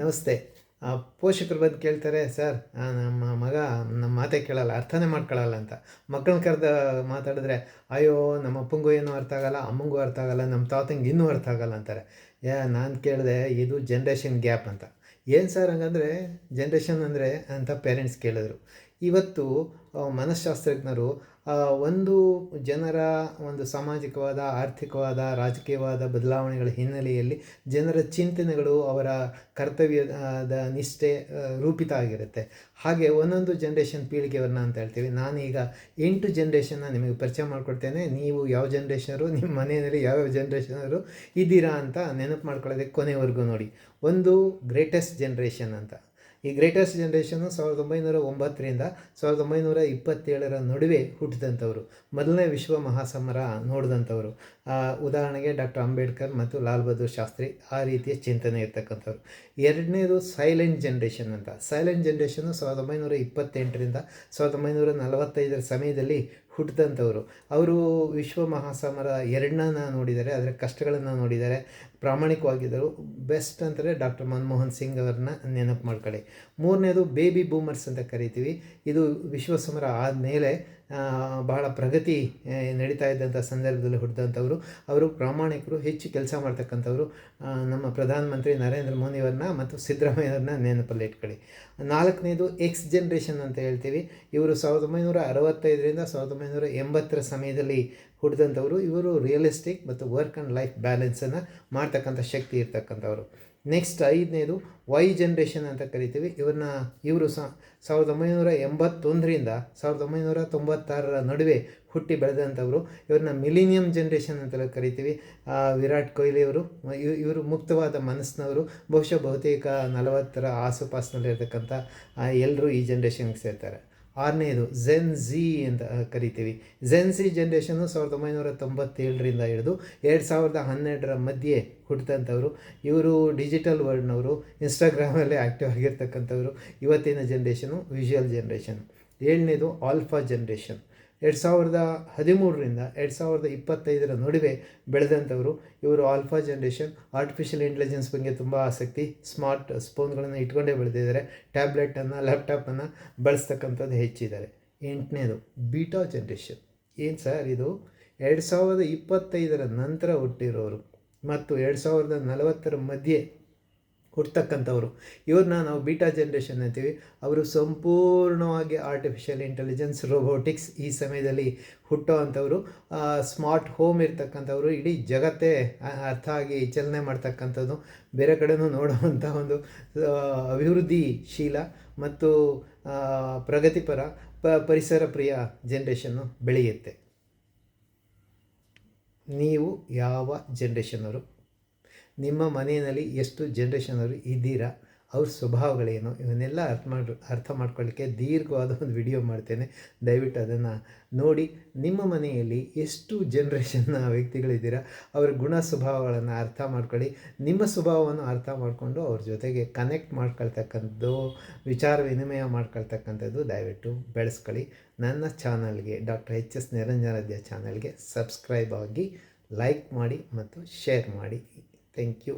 ನಮಸ್ತೆ. ಪೋಷಕರು ಬಂದು ಕೇಳ್ತಾರೆ, ಸರ್ ನಮ್ಮ ಮಗ ನಮ್ಮ ಮಾತೇ ಕೇಳಲ್ಲ, ಅರ್ಥನೇ ಮಾಡ್ಕೊಳ್ಳಲ್ಲ ಅಂತ. ಮಕ್ಕಳನ್ನ ಕರೆದು ಮಾತಾಡಿದ್ರೆ, ಅಯ್ಯೋ ನಮ್ಮ ಅಪ್ಪಂಗೂ ಏನೂ ಅರ್ಥ ಆಗಲ್ಲ, ಅಮ್ಮಂಗೂ ಅರ್ಥ ಆಗಲ್ಲ, ನಮ್ಮ ತಾತಂಗೆ ಇನ್ನೂ ಅರ್ಥ ಆಗಲ್ಲ ಅಂತಾರೆ. ನಾನು ಕೇಳಿದೆ, ಇದು ಜನ್ರೇಷನ್ ಗ್ಯಾಪ್ ಅಂತ. ಏನು ಸರ್ ಹಂಗಂದರೆ ಜನ್ರೇಷನ್ ಅಂದರೆ ಅಂತ ಪೇರೆಂಟ್ಸ್ ಕೇಳಿದ್ರು. ಇವತ್ತು ಮನಃಶಾಸ್ತ್ರಜ್ಞರು ಒಂದು ಜನರ ಒಂದು ಸಾಮಾಜಿಕವಾದ, ಆರ್ಥಿಕವಾದ, ರಾಜಕೀಯವಾದ ಬದಲಾವಣೆಗಳ ಹಿನ್ನೆಲೆಯಲ್ಲಿ ಜನರ ಚಿಂತನೆಗಳು, ಅವರ ಕರ್ತವ್ಯದ ನಿಷ್ಠೆ ರೂಪಿತ ಆಗಿರುತ್ತೆ. ಹಾಗೆ ಒಂದೊಂದು ಜನ್ರೇಷನ್ ಪೀಳಿಗೆಯವ್ರನ್ನ ಅಂತ ಹೇಳ್ತೀವಿ. ನಾನೀಗ 8 ಜನ್ರೇಷನ್ನ ನಿಮಗೆ ಪರಿಚಯ ಮಾಡಿಕೊಡ್ತೇನೆ. ನೀವು ಯಾವ ಜನ್ರೇಷನರು, ನಿಮ್ಮ ಮನೆಯಲ್ಲಿ ಯಾವ್ಯಾವ ಜನ್ರೇಷನರು ಇದ್ದೀರಾ ಅಂತ ನೆನಪು ಮಾಡ್ಕೊಳ್ಳೋದಕ್ಕೆ ಕೊನೆವರೆಗೂ ನೋಡಿ. ಒಂದು ಗ್ರೇಟೆಸ್ಟ್ ಜನ್ರೇಷನ್ ಅಂತ. ಈ ಗ್ರೇಟೆಸ್ಟ್ ಜನ್ರೇಷನ್ನು 1909ರಿಂದ 1927 ನಡುವೆ ಹುಟ್ಟಿದಂಥವ್ರು. ಮೊದಲನೇ ವಿಶ್ವ ಮಹಾಸಮರ ನೋಡಿದಂಥವ್ರು. ಉದಾಹರಣೆಗೆ ಡಾಕ್ಟರ್ ಅಂಬೇಡ್ಕರ್ ಮತ್ತು ಲಾಲ್ ಬಹದ್ದೂರ್ ಶಾಸ್ತ್ರಿ, ಆ ರೀತಿಯ ಚಿಂತನೆ ಇರ್ತಕ್ಕಂಥವ್ರು. ಎರಡನೇದು ಸೈಲೆಂಟ್ ಜನ್ರೇಷನ್ ಅಂತ. ಸೈಲೆಂಟ್ ಜನ್ರೇಷನ್ನು 1928ರಿಂದ 1945 ಸಮಯದಲ್ಲಿ ಹುಟ್ಟಿದಂಥವ್ರು. ಅವರು ವಿಶ್ವ ಮಹಾಸಮರ 2ನ್ನ ನೋಡಿದ್ದಾರೆ, ಅದರ ಕಷ್ಟಗಳನ್ನು ನೋಡಿದ್ದಾರೆ, ಪ್ರಾಮಾಣಿಕವಾಗಿದ್ದರು. ಬೆಸ್ಟ್ ಅಂತಾರೆ ಡಾಕ್ಟರ್ ಮನಮೋಹನ್ ಸಿಂಗ್ ಅವ್ರನ್ನ ನೆನಪು ಮಾಡ್ಕೊಳ್ಳಿ. ಮೂರನೇದು ಬೇಬಿ ಬೂಮರ್ಸ್ ಅಂತ ಕರಿತೀವಿ. ಇದು ವಿಶ್ವ ಸಮರ ಆದಮೇಲೆ ಬಹಳ ಪ್ರಗತಿ ನಡೀತಾ ಇದ್ದಂಥ ಸಂದರ್ಭದಲ್ಲಿ ಹುಟ್ಟಿದಂಥವ್ರು. ಅವರು ಪ್ರಾಮಾಣಿಕರು, ಹೆಚ್ಚು ಕೆಲಸ ಮಾಡ್ತಕ್ಕಂಥವ್ರು. ನಮ್ಮ ಪ್ರಧಾನಮಂತ್ರಿ ನರೇಂದ್ರ ಮೋದಿಯವ್ರನ್ನ ಮತ್ತು ಸಿದ್ದರಾಮಯ್ಯವ್ರನ್ನ ನೆನಪಲ್ಲಿ ಇಟ್ಕೊಳ್ಳಿ. ನಾಲ್ಕನೇದು ಎಕ್ಸ್ ಜನ್ರೇಷನ್ ಅಂತ ಹೇಳ್ತೀವಿ. ಇವರು 1965ರಿಂದ 1980 ಸಮಯದಲ್ಲಿ ಹುಟ್ಟಿದಂಥವ್ರು. ಇವರು ರಿಯಲಿಸ್ಟಿಕ್ ಮತ್ತು ವರ್ಕ್ ಆ್ಯಂಡ್ ಲೈಫ್ ಬ್ಯಾಲೆನ್ಸನ್ನು ಮಾಡ್ತಕ್ಕಂಥ ಶಕ್ತಿ ಇರ್ತಕ್ಕಂಥವ್ರು. ನೆಕ್ಸ್ಟ್ 5ನೇದು ವೈ ಜನ್ರೇಷನ್ ಅಂತ ಕರಿತೀವಿ. ಇವರು 1981ರಿಂದ 1996 ನಡುವೆ ಹುಟ್ಟಿ ಬೆಳೆದಂಥವ್ರು. ಇವ್ರನ್ನ ಮಿಲಿನಿಯಮ್ ಜನ್ರೇಷನ್ ಅಂತೆಲ್ಲ ಕರಿತೀವಿ. ವಿರಾಟ್ ಕೊಹ್ಲಿ ಅವರು, ಇವರು ಮುಕ್ತವಾದ ಮನಸ್ಸಿನವರು. ಬಹುತೇಕ 40 ಆಸುಪಾಸಿನಲ್ಲಿರ್ತಕ್ಕಂಥ ಎಲ್ಲರೂ ಈ ಜನ್ರೇಷನ್ಗೆ ಸೇರ್ತಾರೆ. 6ನೇದು ಝೆನ್ ಝಿ ಅಂತ ಕರಿತೀವಿ. ಝೆನ್ ಝಿ ಜನ್ರೇಷನ್ನು 1997ರಿಂದ ಹಿಡಿದು 2012 ಮಧ್ಯೆ ಹುಟ್ಟಿದಂಥವ್ರು. ಇವರು ಡಿಜಿಟಲ್ ವರ್ಲ್ಡ್ನವರು, ಇನ್ಸ್ಟಾಗ್ರಾಮಲ್ಲೇ ಆ್ಯಕ್ಟಿವ್ ಆಗಿರ್ತಕ್ಕಂಥವ್ರು. ಇವತ್ತಿನ ಜನ್ರೇಷನು ವಿಷುವಲ್ ಜನ್ರೇಷನ್. 7ನೇದು ಆಲ್ಫಾ ಜನ್ರೇಷನ್. 2013ರಿಂದ 2025 ನಡುವೆ ಬೆಳೆದಂಥವರು. ಇವರು ಆಲ್ಫಾ ಜನ್ರೇಷನ್. ಆರ್ಟಿಫಿಷಿಯಲ್ ಇಂಟೆಲಿಜೆನ್ಸ್ ಬಗ್ಗೆ ತುಂಬ ಆಸಕ್ತಿ, ಸ್ಮಾರ್ಟ್ ಸ್ಫೋನ್ಗಳನ್ನು ಇಟ್ಕೊಂಡೇ ಬೆಳೆದಿದ್ದಾರೆ. ಟ್ಯಾಬ್ಲೆಟನ್ನು, ಲ್ಯಾಪ್ಟಾಪನ್ನು ಬಳಸ್ತಕ್ಕಂಥದ್ದು ಹೆಚ್ಚಿದ್ದಾರೆ. 8ನೇದು ಬೀಟಾ ಜನ್ರೇಷನ್. ಏನು ಸರ್ ಇದು? 2025 ನಂತರ ಹುಟ್ಟಿರೋರು ಮತ್ತು 2040 ಮಧ್ಯೆ ಹುಟ್ಟತಕ್ಕಂಥವ್ರು. ಇವ್ರನ್ನ ನಾವು ಬೀಟಾ ಜನ್ರೇಷನ್ ಅಂತೀವಿ. ಅವರು ಸಂಪೂರ್ಣವಾಗಿ ಆರ್ಟಿಫಿಷಿಯಲ್ ಇಂಟೆಲಿಜೆನ್ಸ್, ರೋಬೋಟಿಕ್ಸ್ ಈ ಸಮಯದಲ್ಲಿ ಹುಟ್ಟೋ ಅಂಥವ್ರು. ಸ್ಮಾರ್ಟ್ ಹೋಮ್ ಇರ್ತಕ್ಕಂಥವ್ರು. ಇಡೀ ಜಗತ್ತೇ ಅರ್ಥ ಆಗಿ ಚಲನೆ ಮಾಡ್ತಕ್ಕಂಥದ್ದು, ಬೇರೆ ಕಡೆನೂ ನೋಡುವಂಥ ಒಂದು ಅಭಿವೃದ್ಧಿಶೀಲ ಮತ್ತು ಪ್ರಗತಿಪರ ಪರಿಸರ ಪ್ರಿಯ ಜನ್ರೇಷನ್ನು ಬೆಳೆಯುತ್ತೆ. ನೀವು ಯಾವ ಜನ್ರೇಷನವರು? ನಿಮ್ಮ ಮನೆಯಲ್ಲಿ ಎಷ್ಟು ಜನ್ರೇಷನವರು ಇದ್ದೀರಾ? ಅವ್ರ ಸ್ವಭಾವಗಳೇನು? ಇವನ್ನೆಲ್ಲ ಅರ್ಥ ಮಾಡ್ಕೊಳ್ಳಿಕ್ಕೆ ದೀರ್ಘವಾದ ಒಂದು ವಿಡಿಯೋ ಮಾಡ್ತೇನೆ. ದಯವಿಟ್ಟು ಅದನ್ನು ನೋಡಿ. ನಿಮ್ಮ ಮನೆಯಲ್ಲಿ ಎಷ್ಟು ಜನ್ರೇಷನ್ನ ವ್ಯಕ್ತಿಗಳಿದ್ದೀರಾ, ಅವರ ಗುಣ ಸ್ವಭಾವಗಳನ್ನು ಅರ್ಥ ಮಾಡ್ಕೊಳ್ಳಿ. ನಿಮ್ಮ ಸ್ವಭಾವವನ್ನು ಅರ್ಥ ಮಾಡಿಕೊಂಡು ಅವ್ರ ಜೊತೆಗೆ ಕನೆಕ್ಟ್ ಮಾಡ್ಕೊಳ್ತಕ್ಕಂಥದ್ದು, ವಿಚಾರ ವಿನಿಮಯ ಮಾಡ್ಕೊಳ್ತಕ್ಕಂಥದ್ದು ದಯವಿಟ್ಟು ಬೆಳೆಸ್ಕೊಳ್ಳಿ. ನನ್ನ ಚಾನಲ್ಗೆ, ಡಾಕ್ಟರ್ HS ನಿರಂಜನಾದ್ಯ ಚಾನಲ್ಗೆ ಸಬ್ಸ್ಕ್ರೈಬ್ ಆಗಿ, ಲೈಕ್ ಮಾಡಿ ಮತ್ತು ಶೇರ್ ಮಾಡಿ. Thank you.